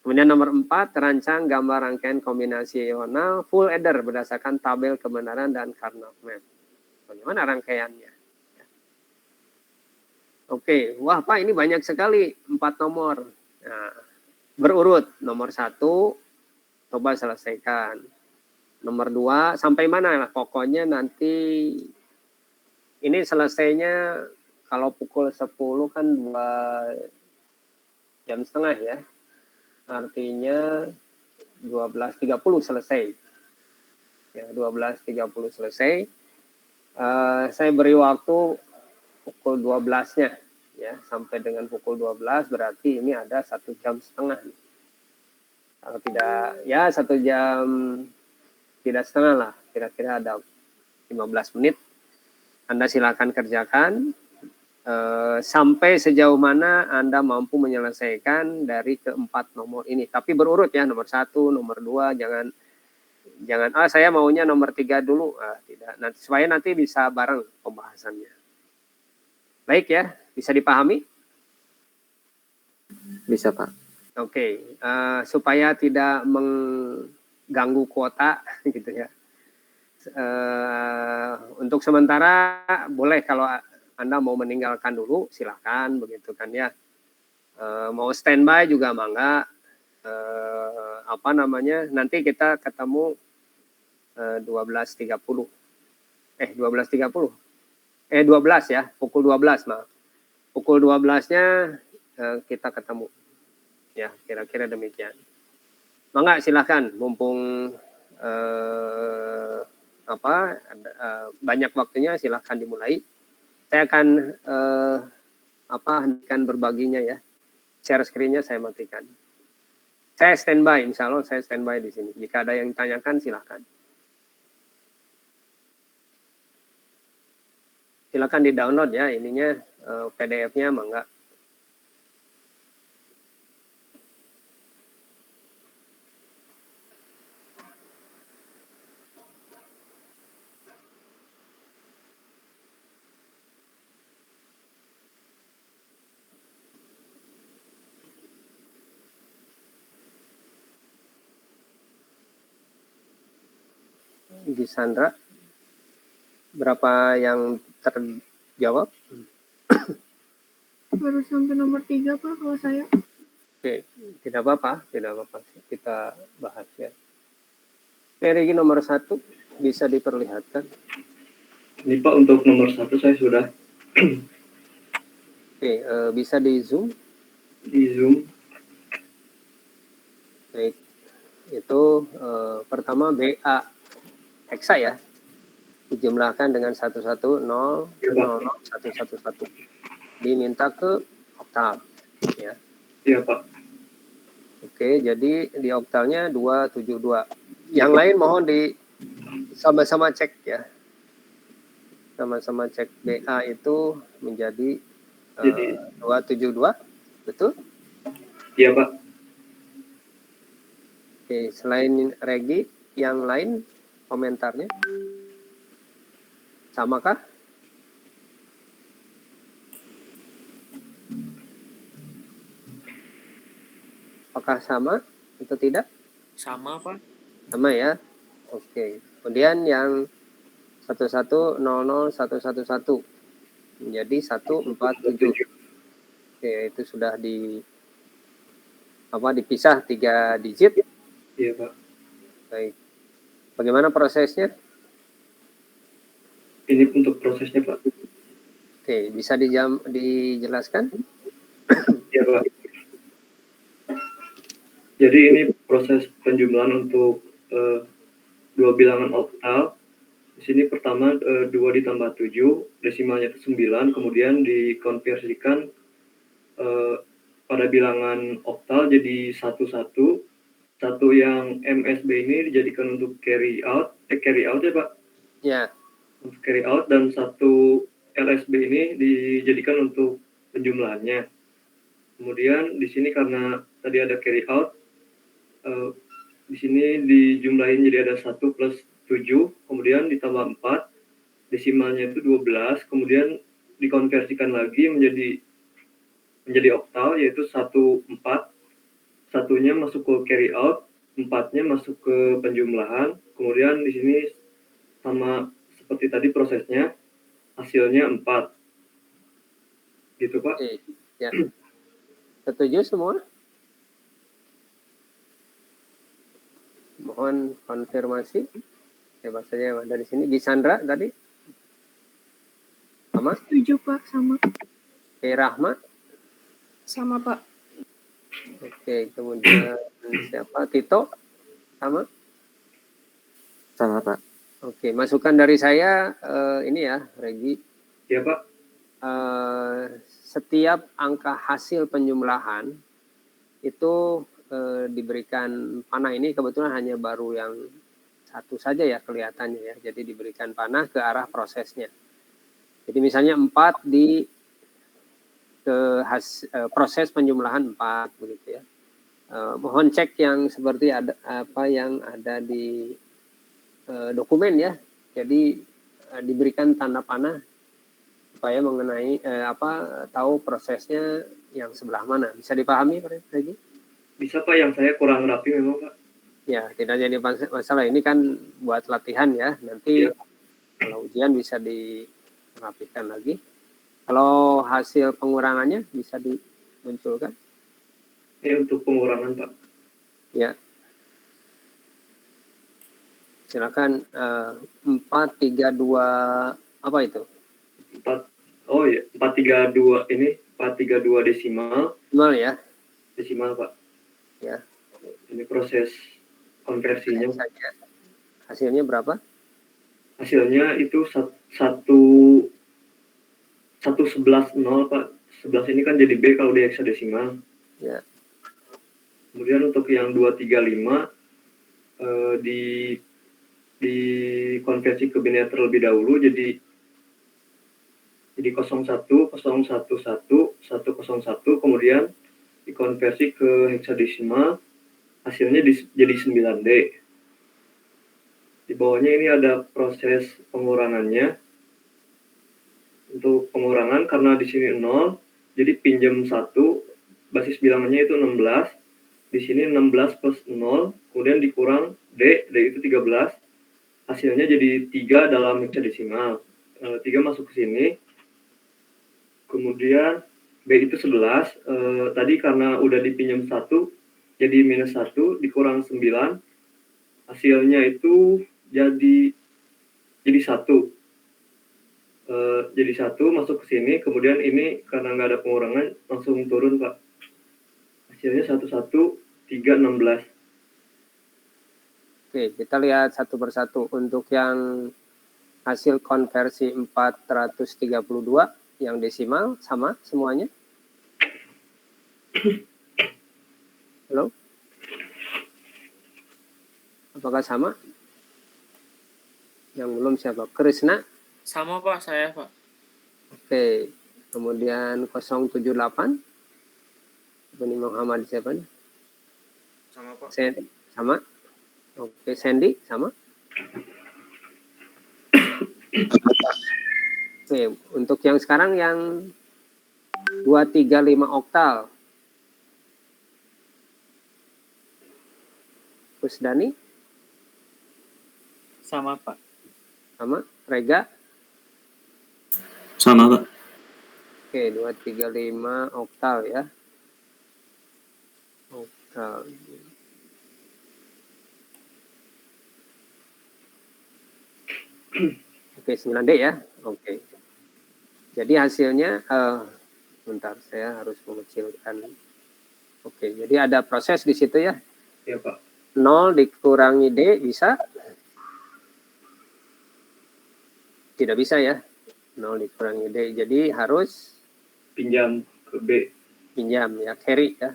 Kemudian nomor 4, terancang gambar rangkaian kombinasi ional full adder berdasarkan tabel kebenaran dan Karnaugh map. Bagaimana rangkaiannya? Ya. Oke, wah Pak ini banyak sekali, 4 nomor. Nah, berurut, nomor 1, coba selesaikan. Nomor 2, sampai mana lah pokoknya nanti ini selesainya kalau pukul 10 kan 2,5 jam ya. Artinya 12.30 selesai. Ya, 12.30 selesai. Saya beri waktu pukul 12-nya ya, sampai dengan pukul 12 berarti ini ada 1,5 jam. Kalau tidak ya 1 jam tidak setengah lah, kira-kira ada 15 menit. Anda silakan kerjakan sampai sejauh mana Anda mampu menyelesaikan dari keempat nomor ini. Tapi berurut ya, nomor 1, nomor 2, jangan saya maunya nomor 3 dulu. Tidak, nanti supaya nanti bisa bareng pembahasannya. Baik ya, bisa dipahami? Bisa, Pak. Oke, supaya tidak mengganggu kuota gitu ya. Untuk sementara boleh kalau Anda mau meninggalkan dulu silahkan begitu kan ya. Mau standby juga mangga. Apa namanya, nanti kita ketemu 12.30. 12 ya, pukul 12 maaf. Pukul 12-nya kita ketemu. Ya, kira-kira demikian. Mangga silahkan, mumpung banyak waktunya, silahkan dimulai. Saya akan hentikan berbaginya ya. Share screen-nya saya matikan. Saya standby, insya Allah saya standby di sini. Jika ada yang ditanyakan silahkan. Silahkan di-download ya ininya, PDF-nya mangga. Di Sandra, berapa yang terjawab? Baru sampai nomor 3 Pak kalau saya. Oke, tidak apa-apa. Kita bahas ya. Regi nomor 1 bisa diperlihatkan. Ini Pak untuk nomor 1 saya sudah. Oke, bisa di zoom di Zoom. Baik, itu pertama BA hexa ya, dijumlahkan dengan 1100011. Diminta ke oktav ya. Iya Pak. Oke, jadi di oktalnya 272. Yang lain mohon di sama-sama cek ya. Sama-sama cek BA itu menjadi Jadi 272, betul? iya Pak. Oke, selain Regi, yang lain komentarnya samakah? Apakah sama atau tidak? Sama, Pak. Sama ya. Oke. Kemudian yang 1100111 menjadi 147. Oke, itu sudah dipisah 3 digit. Iya Pak. Baik. Bagaimana prosesnya? Ini untuk prosesnya Pak. Oke, bisa dijelaskan? Iya Pak. Jadi ini proses penjumlahan untuk dua bilangan oktal. Di sini pertama 2 ditambah 7, desimalnya itu 9, kemudian dikonversikan pada bilangan oktal jadi 11. Satu yang MSB ini dijadikan untuk carry out ya Pak? Ya. Untuk carry out, dan satu LSB ini dijadikan untuk penjumlahannya. Kemudian di sini karena tadi ada carry out, di sini dijumlahin jadi ada 1 plus 7, kemudian ditambah 4, desimalnya itu 12, kemudian dikonversikan lagi menjadi oktal, yaitu 14, satunya masuk ke carry out, 4-nya masuk ke penjumlahan. Kemudian di sini sama seperti tadi prosesnya, hasilnya 4. Gitu Pak. Oke. Ya. Setuju semua? Mohon konfirmasi. Hebat saja yang ada di sini. Gisandra tadi? Sama? Setuju Pak, sama. Oke, Rahma? Sama Pak. Oke, kemudian siapa? Tito? Sama? Sama, Pak. Oke, masukan dari saya ini ya, Regi. Ya Pak. Setiap angka hasil penjumlahan itu diberikan panah. Ini kebetulan hanya baru yang satu saja ya kelihatannya ya. Jadi diberikan panah ke arah prosesnya. Jadi misalnya 4 proses penjumlahan 4 begitu ya. Mohon cek yang seperti ada apa yang ada di dokumen ya. Jadi diberikan tanda panah supaya mengenai tahu prosesnya yang sebelah mana. Bisa dipahami Pak Regi? Bisa Pak, yang saya kurang rapi memang Pak. Ya, tidak jadi masalah. Ini kan buat latihan ya. Nanti Ya. Kalau ujian bisa dirapikan lagi. Kalau hasil pengurangannya bisa dimunculkan. Ini untuk pengurangan Pak. Ya. Silakan 432 apa itu? 432 ini 432 desimal. Desimal ya. Desimal Pak. Ya. Ini proses konversinya. Hasilnya berapa? Hasilnya itu 111,0 Pak. 11 ini kan jadi B kalau di heksadesimal. Ya. Kemudian untuk yang 235 dikonversi ke biner terlebih dahulu jadi 01, 011, 101, kemudian dikonversi ke heksadesimal, hasilnya jadi 9D. Di bawahnya ini ada proses pengurangannya. Untuk pengurangan karena di sini 0, jadi pinjam 1, basis bilangannya itu 16. Di sini 16 plus 0, kemudian dikurang D itu 13. Hasilnya jadi 3 dalam heksadesimal. 3 masuk ke sini. Kemudian B itu 11. Tadi karena udah dipinjam 1, jadi minus 1, dikurang 9. Hasilnya itu jadi 1. Jadi 1 masuk ke sini, kemudian ini karena nggak ada pengurangan langsung turun Pak. hasilnya 11316. Oke, kita lihat satu persatu. Untuk yang hasil konversi 432 yang desimal sama semuanya? Halo? Apakah sama? Yang belum siapa? Krisna? Sama Pak, saya Pak. Oke. Kemudian 078. Ini Muhammad siapa nih? Sama Pak. Sama? Oke, Sandy sama? Oke, untuk yang sekarang yang 235 oktal. Kusdani? Sama Pak. Sama? Rega? Sama, Pak. Oke, 235 oktal ya. Oktal. Oke, 9D ya. Oke. Jadi hasilnya, bentar, saya harus mengecilkan. Oke, jadi ada proses di situ ya. Ya, Pak. 0 dikurangi D bisa? Tidak bisa ya. 0 dikurangi D. Jadi harus Pinjam ke B. pinjam ya, carry ya.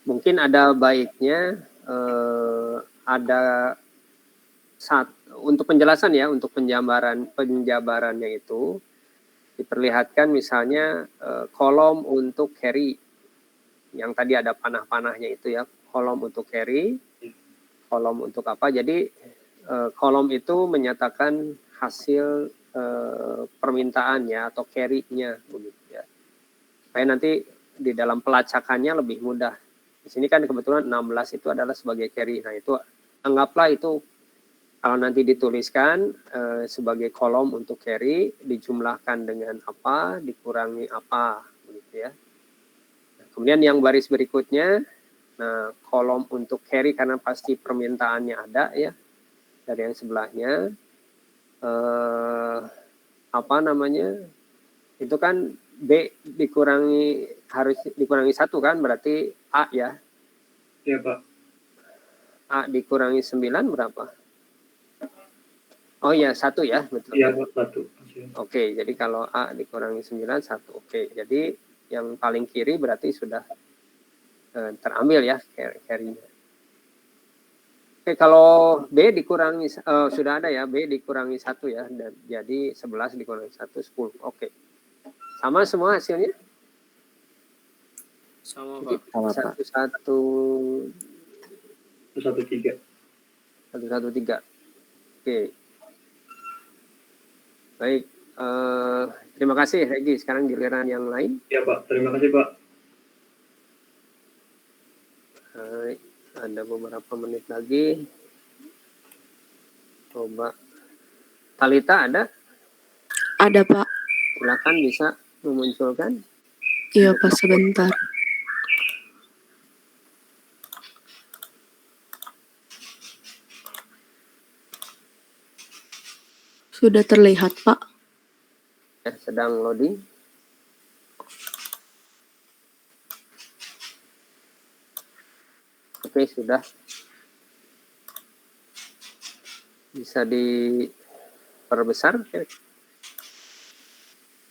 Mungkin ada baiknya ada untuk penjelasan ya, untuk penjabarannya itu diperlihatkan misalnya kolom untuk carry yang tadi ada panah-panahnya itu ya, kolom untuk carry, kolom untuk apa. Jadi kolom itu menyatakan hasil permintaannya atau carry-nya begitu ya. Supaya nanti di dalam pelacakannya lebih mudah. Di sini kan kebetulan 16 itu adalah sebagai carry. Nah, itu anggaplah itu kalau nanti dituliskan sebagai kolom untuk carry, dijumlahkan dengan apa, dikurangi apa, begitu ya. Nah, kemudian yang baris berikutnya, nah kolom untuk carry karena pasti permintaannya ada ya dari yang sebelahnya. Apa namanya? Itu kan B harus dikurangi 1 kan, berarti A ya. Ya, Pak. A dikurangi 9 berapa? Oh ya, 1 ya, betul. Iya, Pak, 1. Oke, jadi kalau A dikurangi 9, 1. Oke, jadi yang paling kiri berarti sudah terambil ya carry-nya. Oke, kalau B dikurangi, sudah ada ya, B dikurangi 1 ya, dan jadi 11 dikurangi 1, 10. Oke. Sama semua hasilnya? Sama Pak. Sama, Pak. 113. 113. Oke. Baik. Terima kasih, Regi. Sekarang giliran yang lain. Ya, Pak. Terima kasih, Pak. Ada beberapa menit lagi. Coba. Talita ada? Ada, Pak. Silakan bisa memunculkan. Iya, Pak, sebentar. Sudah terlihat, Pak. Ya, sedang loading. Oke, sudah. Bisa diperbesar.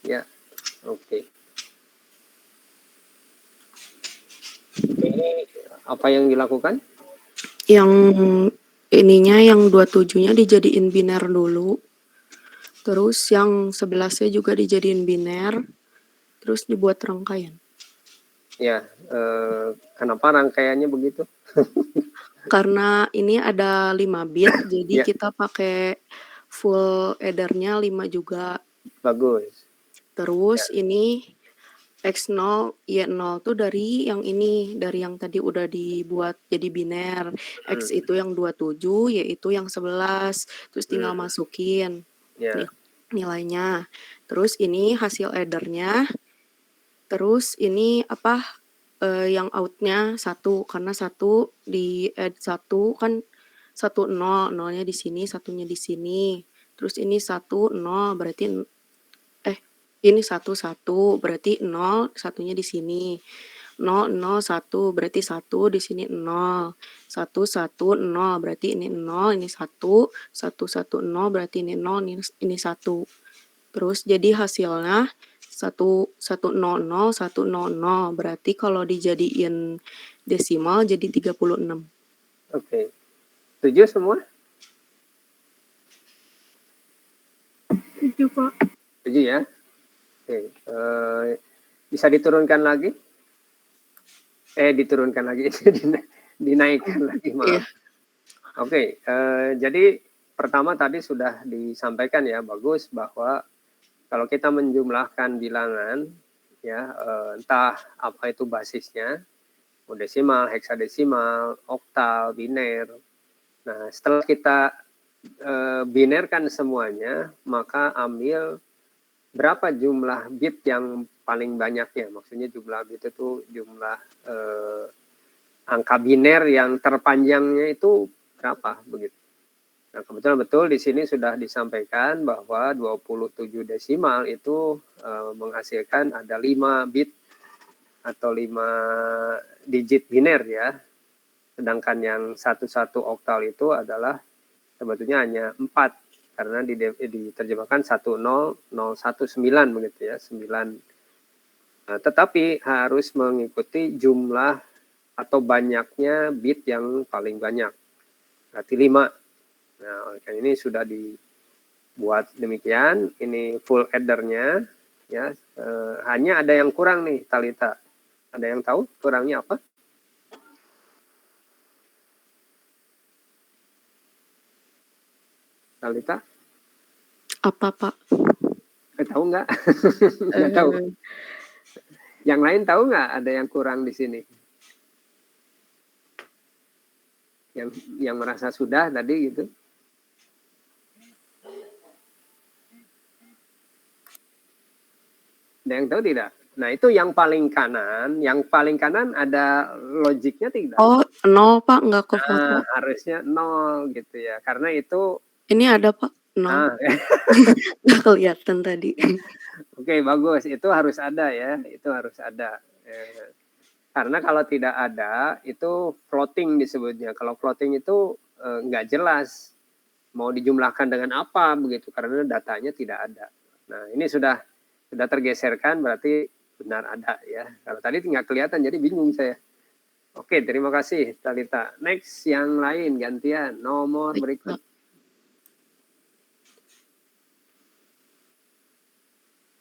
Ya, oke. Ini apa yang dilakukan? Yang ininya, yang 27-nya dijadiin biner dulu. Terus yang 11-nya juga dijadiin biner. Terus dibuat rangkaian. Ya, kenapa rangkaiannya begitu? Karena ini ada 5 bit, jadi Ya. kita pakai full addernya 5 juga. Bagus. Terus ini X0, Y0 tuh dari yang ini, dari yang tadi udah dibuat jadi biner. X itu yang 27, Y itu yang 11. Terus tinggal masukin Ya. nilainya. Terus ini hasil addernya. Terus ini apa? Yang outnya 1, karena 1 di add 1 kan 1 0, 0-nya di sini, 1-nya di sini. Terus ini 1 0 berarti ini 1 1 berarti 0, 1-nya di sini. 0, 0, 1 berarti 1, di sini 0. 1, 1, 0 berarti ini 0, ini 1, 1, 1, 0 berarti ini 0, ini 1. Terus jadi hasilnya 1, 1, 0, 0, 1, 0, 0. Berarti kalau dijadiin desimal jadi 36. Oke. Setuju semua? Setuju, Pak. Setuju ya? Oke. Bisa diturunkan lagi? Diturunkan lagi. Dinaikkan lagi, maaf. Iya. Oke, jadi pertama tadi sudah disampaikan ya, bagus, bahwa kalau kita menjumlahkan bilangan, ya entah apa itu basisnya, mau desimal, heksadesimal, oktal, biner. Nah, setelah kita binerkan semuanya, maka ambil berapa jumlah bit yang paling banyaknya. Maksudnya jumlah bit itu jumlah angka biner yang terpanjangnya itu berapa begitu. Nah, kebetulan betul di sini sudah disampaikan bahwa 27 desimal itu menghasilkan ada 5 bit atau 5 digit biner ya. Sedangkan yang 11 oktal itu adalah sebetulnya hanya 4 karena diterjemahkan 10019 begitu ya, 9. Nah, tetapi harus mengikuti jumlah atau banyaknya bit yang paling banyak. Berarti 5. Nah, oleh karena ini sudah dibuat demikian, ini full addernya ya. Hanya ada yang kurang nih, Talita. Ada yang tahu kurangnya apa? Talita? Apa, Pak? Tahu nggak? Nggak tahu. Yang lain tahu nggak ada yang kurang di sini? Yang merasa sudah tadi gitu? Ada yang tahu tidak? Nah, itu yang paling kanan. Yang paling kanan ada logiknya tidak? Oh, 0, Pak, nggak ke foto. Nah, harusnya 0 gitu ya. Karena itu Ini ada, Pak, 0. Nggak kelihatan tadi. Oke, bagus. Itu harus ada ya. Itu harus ada. Karena kalau tidak ada, itu floating disebutnya. Kalau floating itu nggak jelas mau dijumlahkan dengan apa begitu, karena datanya tidak ada. Nah, ini sudah tergeserkan, berarti benar ada ya. Kalau tadi nggak kelihatan, jadi bingung saya. Oke, terima kasih Talita. Next, yang lain gantian. Nomor berikut.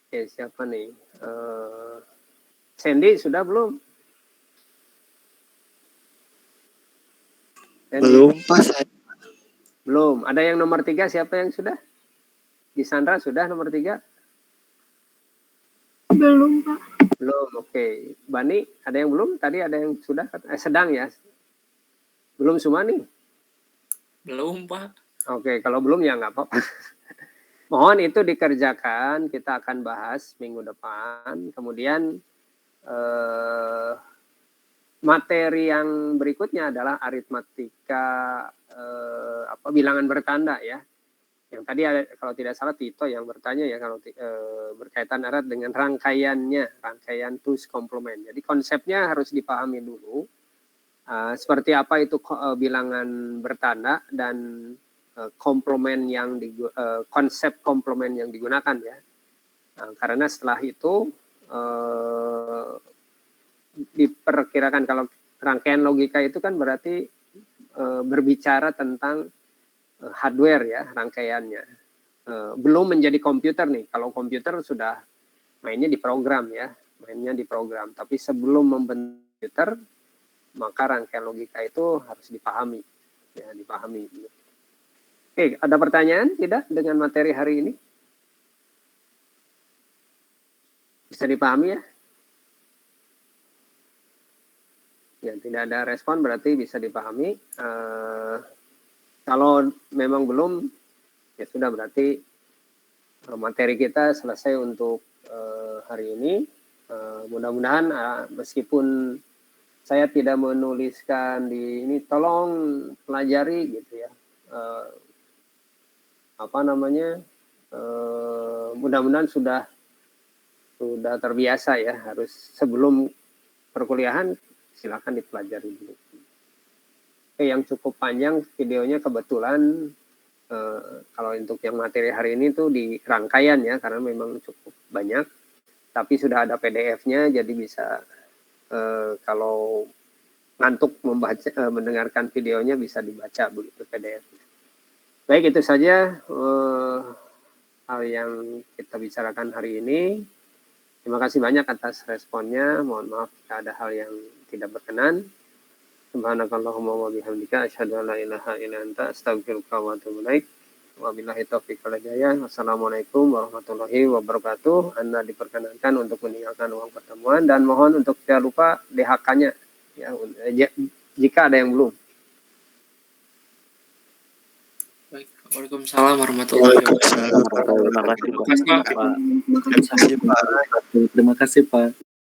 Oke, siapa nih? Sandy sudah belum? Sandy? Belum, Pak. Belum. Ada yang nomor 3, siapa yang sudah? Gisandra sudah nomor 3? Belum, Pak. Belum, oke. Bani, ada yang belum? Tadi ada yang sudah? Sedang ya? Belum semua nih? Belum, Pak. Oke, kalau belum ya nggak apa-apa. Mohon itu dikerjakan, kita akan bahas minggu depan. Kemudian materi yang berikutnya adalah aritmatika bilangan bertanda ya. Yang tadi ada, kalau tidak salah Tito yang bertanya ya, kalau berkaitan erat dengan rangkaiannya, rangkaian tools komplement. Jadi konsepnya harus dipahami dulu. Seperti apa itu bilangan bertanda dan komplement yang konsep komplement yang digunakan ya. Karena setelah itu diperkirakan kalau rangkaian logika itu kan berarti berbicara tentang hardware ya rangkaiannya. Belum menjadi komputer nih. Kalau komputer sudah mainnya di program ya, mainnya di program. Tapi sebelum membentuk komputer, maka rangkaian logika itu harus dipahami, ya dipahami. Oke, ada pertanyaan tidak dengan materi hari ini? Bisa dipahami ya? Ya, tidak ada respon berarti bisa dipahami. Kalau memang belum, ya sudah berarti materi kita selesai untuk hari ini. Mudah-mudahan meskipun saya tidak menuliskan di ini, tolong pelajari gitu ya. Mudah-mudahan sudah terbiasa ya, harus sebelum perkuliahan silakan dipelajari dulu. Yang cukup panjang videonya kebetulan kalau untuk yang materi hari ini tuh di rangkaian ya, karena memang cukup banyak, tapi sudah ada PDF-nya, jadi bisa kalau ngantuk membaca mendengarkan videonya bisa dibaca begitu PDF. Baik, itu saja hal yang kita bicarakan hari ini. Terima kasih banyak atas responnya. Mohon maaf jika ada hal yang tidak berkenan. Subhanakallahumma wa bihamdika asyhadu an la ilaha illa anta astaghfiruka wa atubu ilaik. Wabillahi taufiq wal hidayah. Wassalamualaikum warahmatullahi wabarakatuh. Anda diperkenankan untuk meninggalkan ruang pertemuan dan mohon untuk jangan lupa DHK-nya ya, jika ada yang belum. Baik, Waalaikumsalam warahmatullahi wabarakatuh. Terima kasih, Pak. Terima kasih, Pak. Terima kasih, Pak.